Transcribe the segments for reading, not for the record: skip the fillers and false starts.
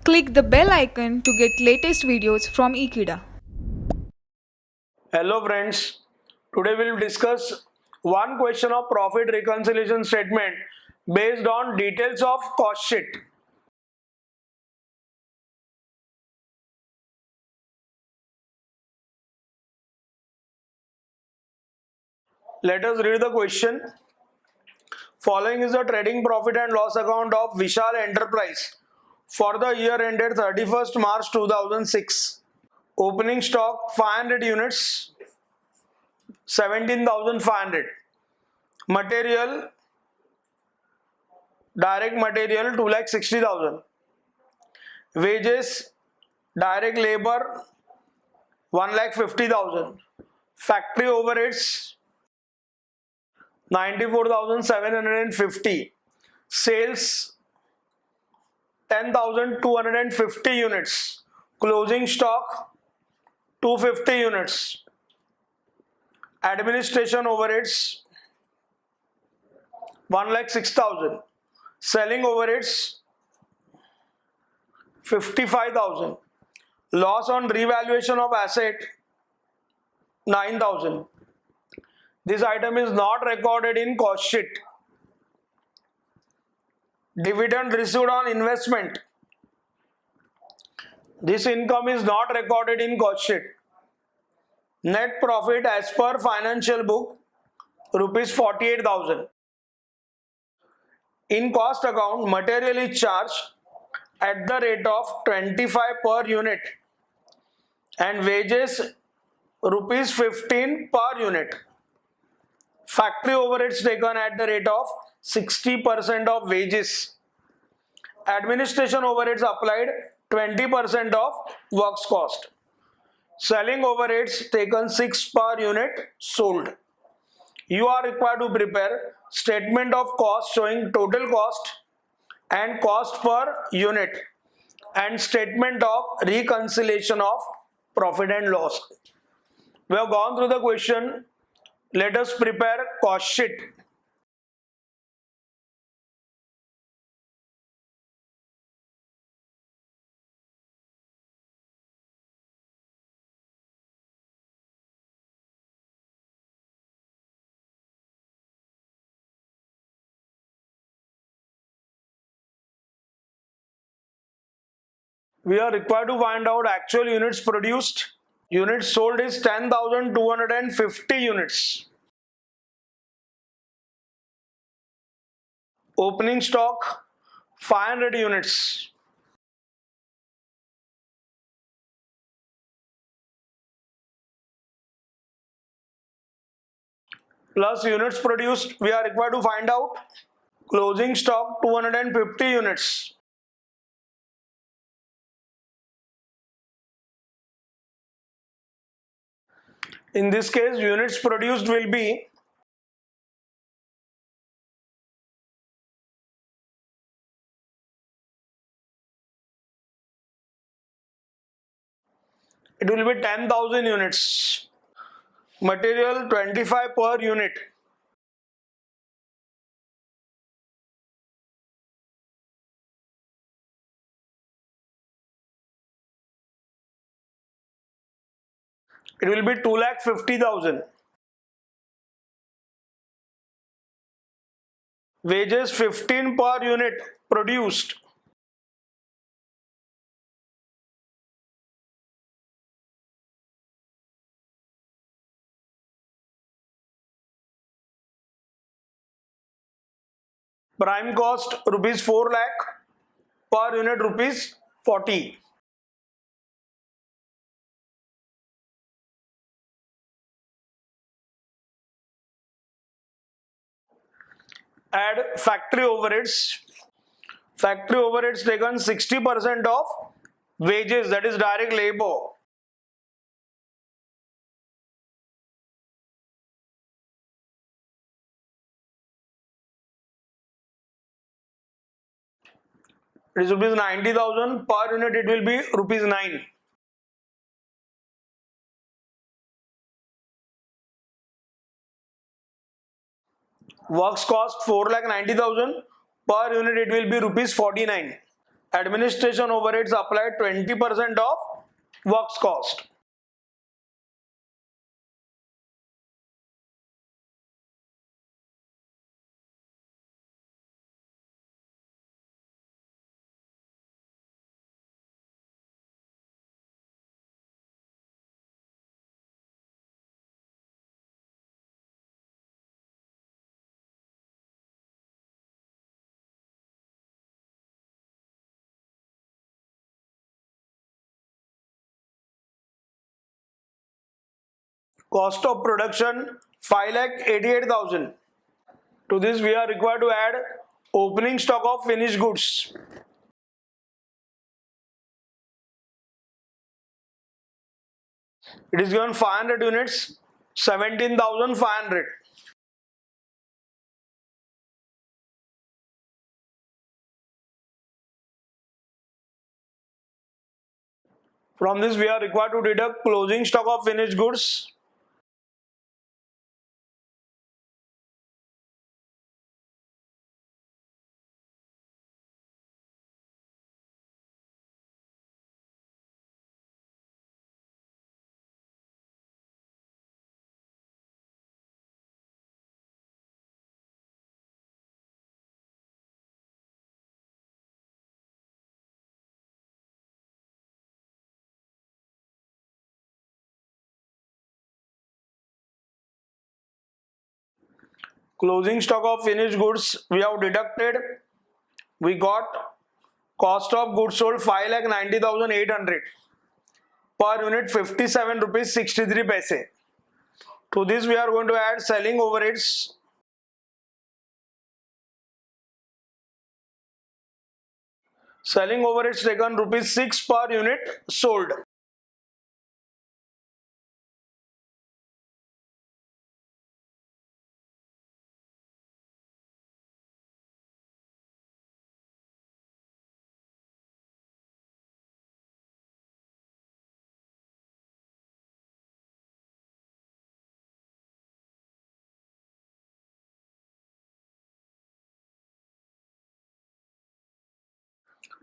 Click the bell icon to get latest videos from Ekeeda. Hello friends, today we will discuss one question of profit reconciliation statement based on details of cost sheet. Let us read the question. Following is the trading profit and loss account of Vishal Enterprise for the year ended 31st March 2006. Opening stock 500 units, 17,500. Material, direct material 2,60,000. Wages, direct labor 1,50,000. Factory overheads 94,750. Sales 10,250 units. Closing stock 250 units. Administration overheads 1,06,000. Selling overheads 55,000. Loss on revaluation of asset 9,000. This item is not recorded in cost sheet. Dividend received on investment. This income is not recorded in cost sheet. Net profit as per financial book rupees 48,000. In cost account, material is charged at the rate of 25 per unit and wages rupees 15 per unit. Factory overheads taken at the rate of 60% of wages. Administration overheads applied 20% of works cost. Selling overheads taken 6 per unit sold. You are required to prepare statement of cost showing total cost and cost per unit and statement of reconciliation of profit and loss. We have gone through the question. Let us prepare cost sheet. We are required to find out actual units produced. Units sold is 10,250 units. Opening stock 500 units. Plus units produced, we are required to find out closing stock 250 units. In this case, units produced will be it will be 10,000 units. Material 25 per unit. It will be 2,50,000. Wages 15 per unit produced. Prime cost rupees 4 lakh, per unit rupees 40. Add factory overheads. Factory overheads taken 60% of wages, that is direct labor. It is rupees 90,000 per unit, it will be rupees 9. Works cost 4,90,000 per unit, it will be rupees 49. Administration overheads applied 20% of works cost. Cost of production 5,88,000. To this we are required to add opening stock of finished goods. It is given 500 units, 17,500. From this we are required to deduct closing stock of finished goods. Closing stock of finished goods we have deducted. We got cost of goods sold 5,90,800. Per unit 57 rupees 63 paise. To this we are going to add selling overheads. Selling overheads taken rupees 6 per unit sold.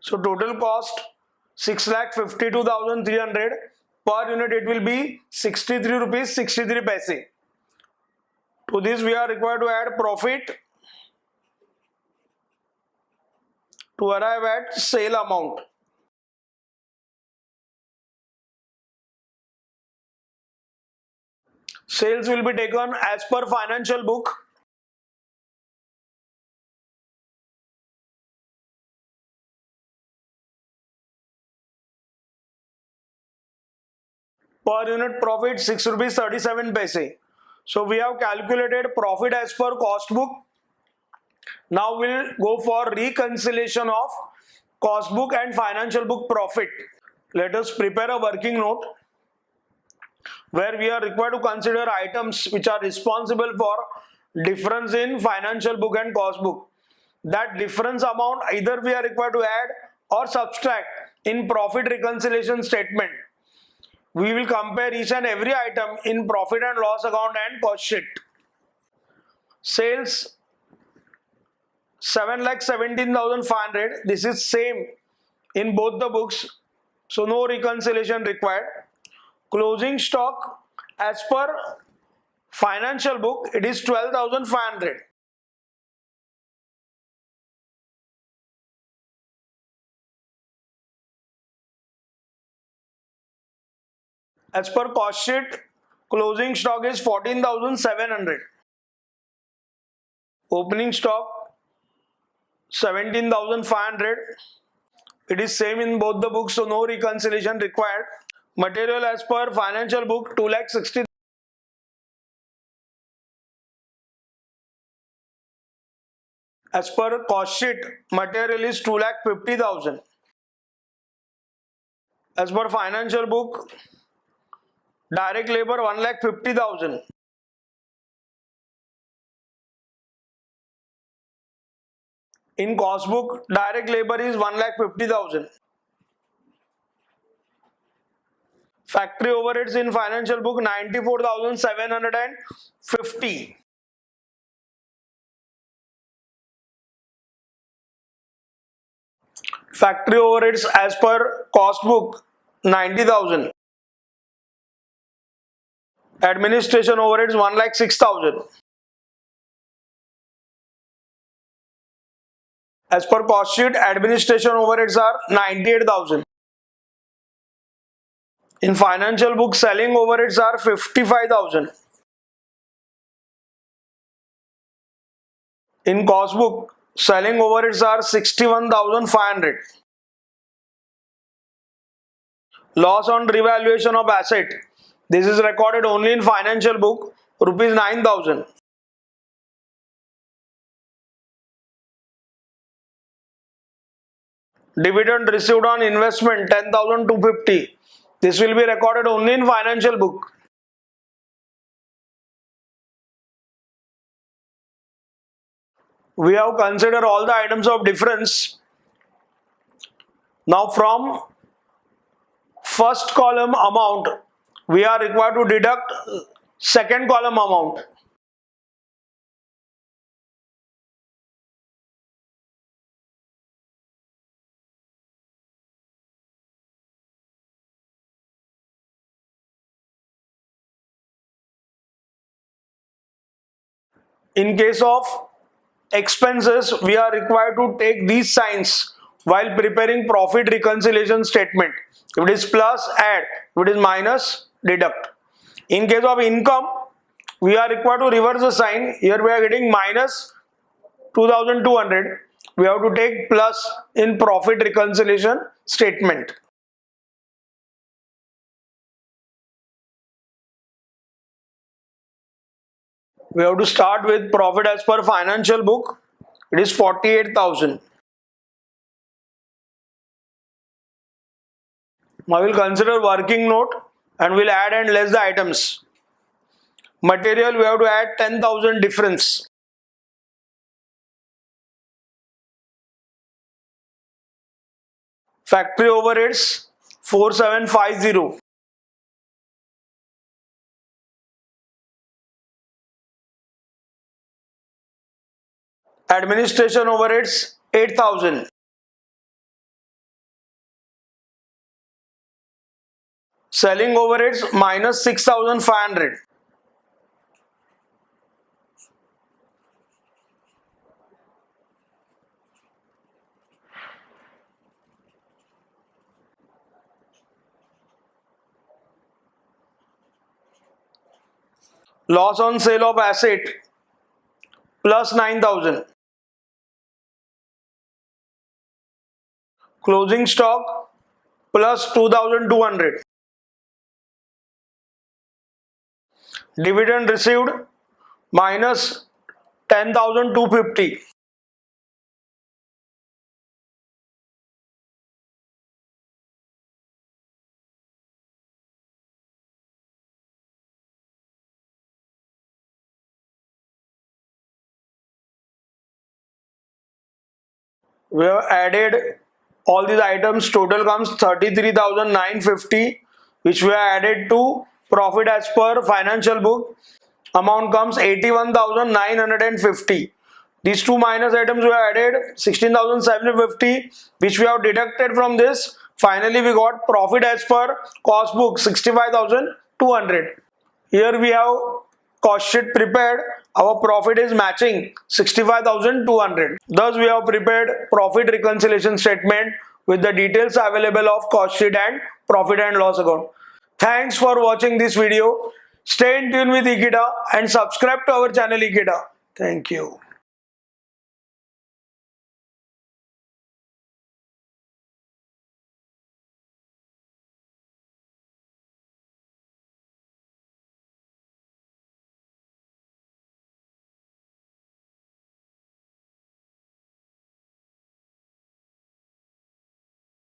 So total cost 6,52,300. Per unit it will be 63 rupees 63 paise. To this we are required to add profit to arrive at sale amount. Sales will be taken as per financial book. Per unit profit 6 rupees 37 paise. So we have calculated profit as per cost book. Now we'll go for reconciliation of cost book and financial book profit. Let us prepare a working note where we are required to consider items which are responsible for difference in financial book and cost book. That difference amount either we are required to add or subtract in profit reconciliation statement. We will compare each and every item in profit and loss account and cost sheet. Sales 7,17,500. This is same in both the books, so no reconciliation required. Closing stock as per financial book it is 12,500. As per cost sheet, closing stock is 14,700. Opening stock 17,500. It is same in both the books, so no reconciliation required. Material as per financial book 2,60,000. As per cost sheet, material is 2,50,000. As per financial book, direct labor 1,50,000. In cost book, direct labor is 1,50,000. Factory overheads in financial book 94,750. Factory overheads as per cost book 90,000. Administration overheads 1,06,000. As per cost sheet, administration overheads are 98,000. In financial book, selling overheads are 55,000. In cost book, selling overheads are 61,500. Loss on revaluation of asset. This is recorded only in financial book, rupees 9,000. Dividend received on investment 10,250. This will be recorded only in financial book. We have considered all the items of difference. Now from first column amount, we are required to deduct second column amount. In case of expenses, we are required to take these signs while preparing profit reconciliation statement. If it is plus, add. If it is minus, deduct. In case of income, we are required to reverse the sign. Here we are getting minus 2,200. We have to take plus in profit reconciliation statement. We have to start with profit as per financial book. It is 48,000. Now we will consider working note and we will add and less the items. Material, we have to add 10,000 difference. Factory overheads 4750. Administration overheads 8,000. Selling overheads minus 6,500. Loss on sale of asset plus 9,000. Closing stock plus 2,200. Dividend received minus 10,250. We have added all these items. Total comes 33,950, which we have added to profit as per financial book. Amount comes 81,950. These two minus items we have added 16,750, which we have deducted from this. Finally, we got profit as per cost book 65,200. Here we have cost sheet prepared. Our profit is matching 65,200. Thus, we have prepared profit reconciliation statement with the details available of cost sheet and profit and loss account. Thanks for watching this video. Stay in tune with Ekeeda and subscribe to our channel Ekeeda. Thank you.